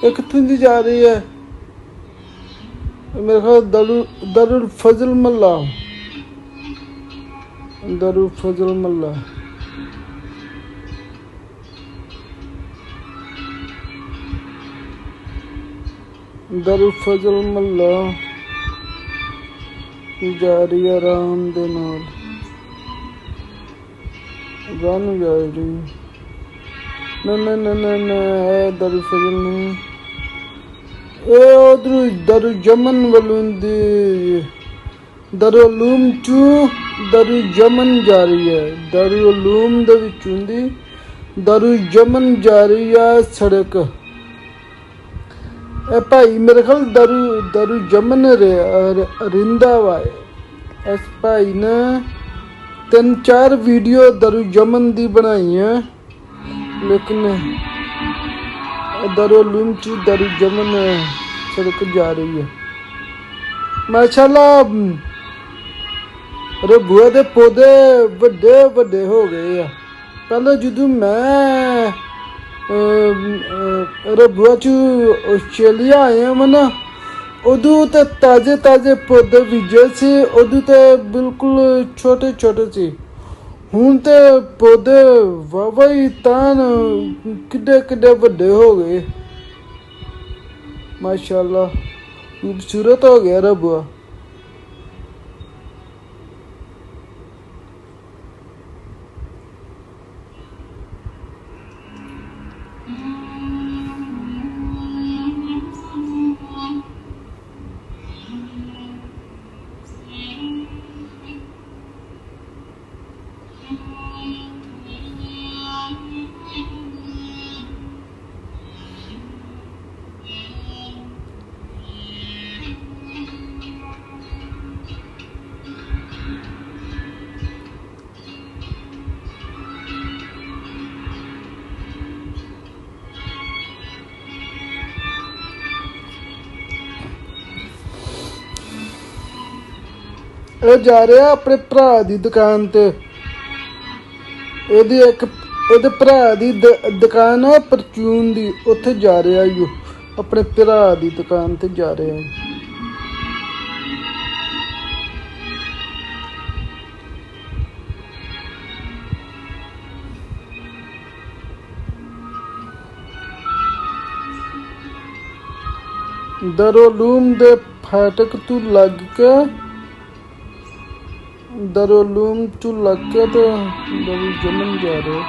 ਇਹ ਕਿੱਥੋਂ ਦੀ ਜਾ ਰਹੀ ਹੈ? मेरे ख्याल दरुल फजल मल्ला, दरुल फजल मल्ला। दरुल फजल मल्ला जा रही है आराम दे नाल, गानू जा रही। ना दरुल फजल नहीं, उधर दरु जमन वालों दरुलूम चू दरु जमन जा रही है। दरुलूम दे विचों दी दरु जमन जा रही है सड़क। ए भाई मेरे ख्याल दरु जमन रिंदा वा। इस भाई ने 3-4 वीडियो दरु जमन दी बनाई है, लेकिन दरुलूम च दरु जमन सड़क जा रही है। माशाल्लाह रबुआ दे पौधे वड्डे वड्डे हो गए आ। पहले जदों मैं रबुआ च आस्ट्रेलिया आया वा ना, उदों ते ताजे ताजे पौधे बीजे सी, उदों ते बिल्कुल छोटे छोटे सी। ਹੁਣ ਤੇ ਪੌਦੇ ਵਾਵਾ ਹੀ ਤਾਂ ਕਿੱਡੇ ਕਿੱਡੇ ਵੱਡੇ ਹੋ ਗਏ। ਮਾਸ਼ਾਅੱਲਾ ਖੂਬਸੂਰਤ ਹੋ ਗਿਆ ਰਬੂਆ। ਇਹ ਜਾ ਰਿਹਾ ਆਪਣੇ ਭਰਾ ਦੀ ਦੁਕਾਨ ਤੇ। ਇਹਦੇ ਭਰਾ ਦੀ ਦੁਕਾਨ ਆ ਪਰਚੂਨ ਦੀ, ਉੱਥੇ ਜਾ ਰਿਹਾ ਈ ਉਹ ਆਪਣੇ ਭਰਾ ਦੀ ਦੁਕਾਨ ਤੇ ਜਾ ਰਿਹਾ ਈ। दरुलूम दे फाटक तू लग के दरुलूम तू लग के तो दरुल जमन जा रहे।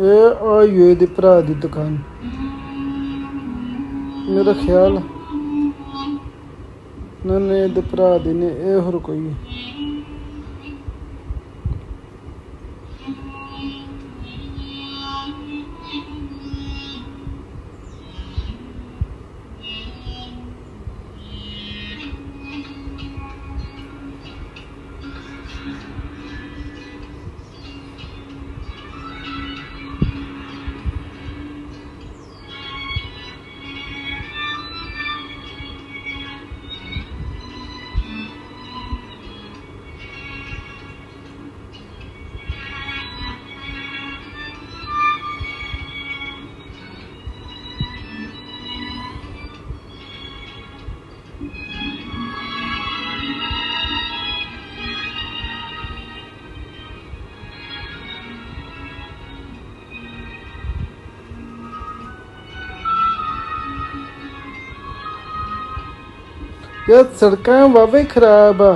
ਇਹ ਆਈ ਇਹਦੇ ਭਰਾ ਦੀ ਦੁਕਾਨ ਮੇਰਾ ਖਿਆਲ ਨਾ ਇਹਦੇ ਭਰਾ ਦੀ ਨੇ, ਇਹ ਹੋਰ ਕੋਈ ਯਾਰ ਸੜਕਾਂ ਵਾਹਵੇ ਖਰਾਬ ਆ।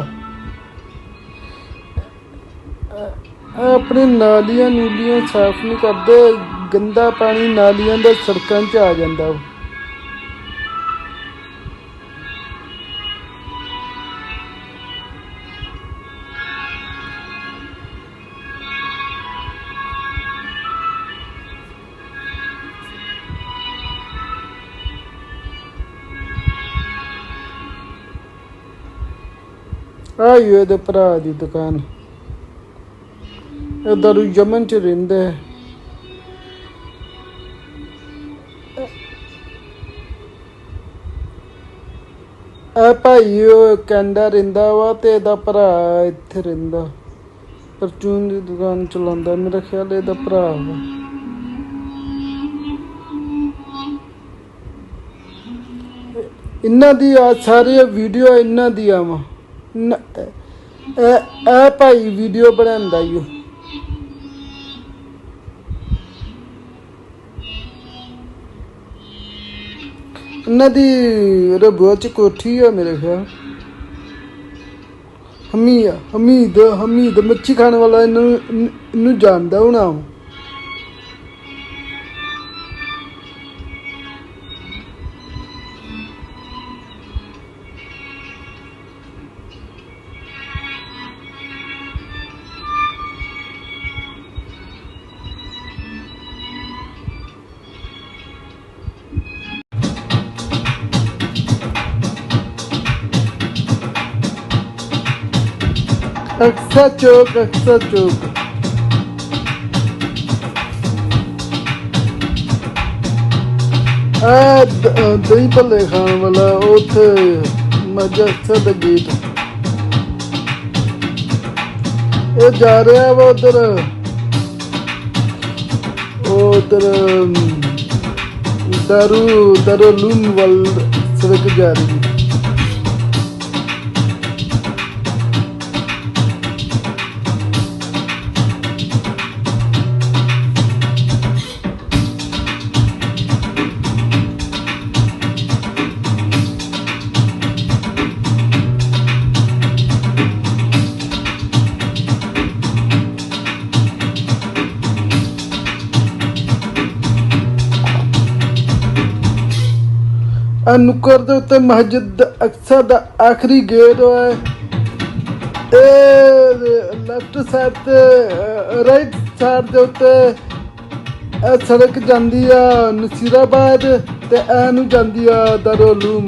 ਆਪਣੇ ਨਾਲੀਆਂ ਨੂਲੀਆਂ ਸਾਫ਼ ਨਹੀਂ ਕਰਦੇ, ਗੰਦਾ ਪਾਣੀ ਨਾਲੀਆਂ ਦਾ ਸੜਕਾਂ 'ਚ ਆ ਜਾਂਦਾ। ਆਈ ਇਹਦੇ ਭਰਾ ਦੀ ਦੁਕਾਨ। ਇਹ ਦਾਰੂ ਯਮਨ ਚ ਰਹਿੰਦਾ ਹੈ। ਇਹ ਭਾਈ ਉਹ ਕੈਨੇਡਾ ਰਹਿੰਦਾ ਵਾ ਤੇ ਇਹਦਾ ਭਰਾ ਇੱਥੇ ਰਹਿੰਦਾ, ਪਰਚੂਨ ਦੀ ਦੁਕਾਨ ਚਲਾਉਂਦਾ। ਮੇਰਾ ਖਿਆਲ ਇਹਦਾ ਭਰਾ ਵਾ। ਇਹਨਾਂ ਦੀ ਆ ਸਾਰੀਆਂ ਵੀਡੀਓ ਇਹਨਾਂ ਦੀਆਂ ਵਾ। ਇਹ ਭਾਈ ਵੀਡੀਓ ਬਣਾਉਂਦਾ ਈ ਓ। ਇਹਨਾਂ ਦੀ ਰਬੂਆ ਚ ਕੋਠੀ ਆ ਮੇਰੇ ਖਿਆਲ। ਹਮੀਦ ਮੱਛੀ ਖਾਣ ਵਾਲਾ ਇਹਨੂੰ ਜਾਣਦਾ ਹੋਣਾ। ਅਕਸਾ ਚੌਕ ਆ ਦਹੀਂ ਭੱਲੇ ਖਾਣ ਵਾਲਾ ਉੱਥੇ ਮਜਸਟਰ ਦਾ ਗੇਟ। ਇਹ ਜਾ ਰਿਹਾ ਵਾ ਉਧਰ ਦਾਰੂਲੂਮ ਵੱਲ ਸੜਕ ਜਾ ਰਹੀ। ਨੁੱਕਰ ਦੇ ਉੱਤੇ ਮਸਜਿਦ ਅਕਸਾ ਦਾ ਆਖਰੀ ਗੇਟ ਹੈ। ਇਹ ਲੈਫਟ ਸਾਈਡ ਤੇ ਰਾਈਟ ਸਾਈਡ ਦੇ ਉੱਤੇ ਇਹ ਸੜਕ ਜਾਂਦੀ ਆ ਨਸੀਰਾਬਾਦ ਤੇ ਇਹ ਨੂੰ ਜਾਂਦੀ ਆ ਦਾਰੂਲੂਮ।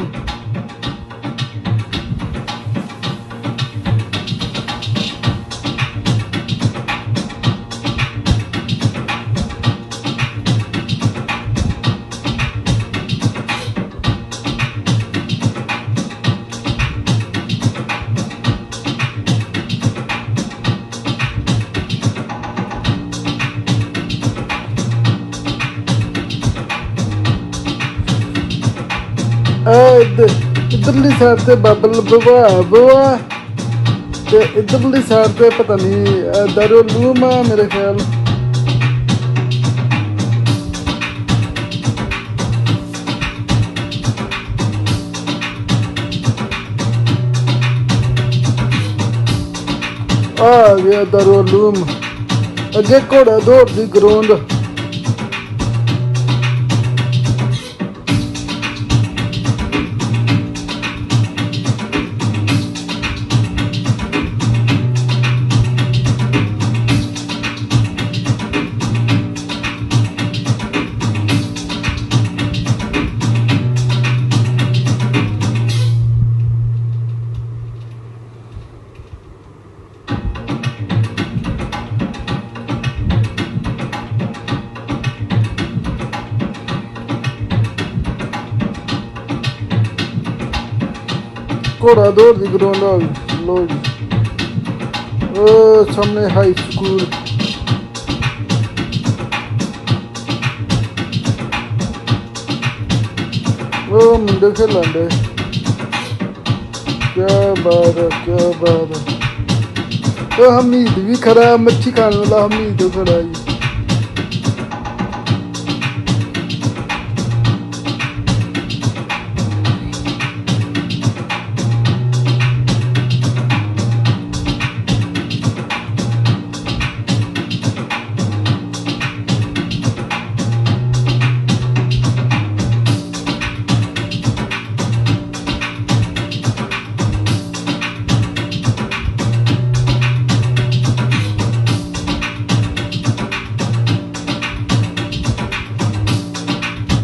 इधरली साइड से बाबल बुआ ते इधरली साइड पे पता नहीं दारूलूम है मेरे ख्याल। आ गया दारूलूम। अगे घोड़ा दौड़ दी ग्राउंड। घोड़ा दौड़ दी ग्राउंड आ गई। लो जी सामने हाई स्कूल। वो मुंडे खेलन डे। क्या बात है। तो हमीद भी खड़ा, मच्छी खाने वाला हमीद खड़ा जी।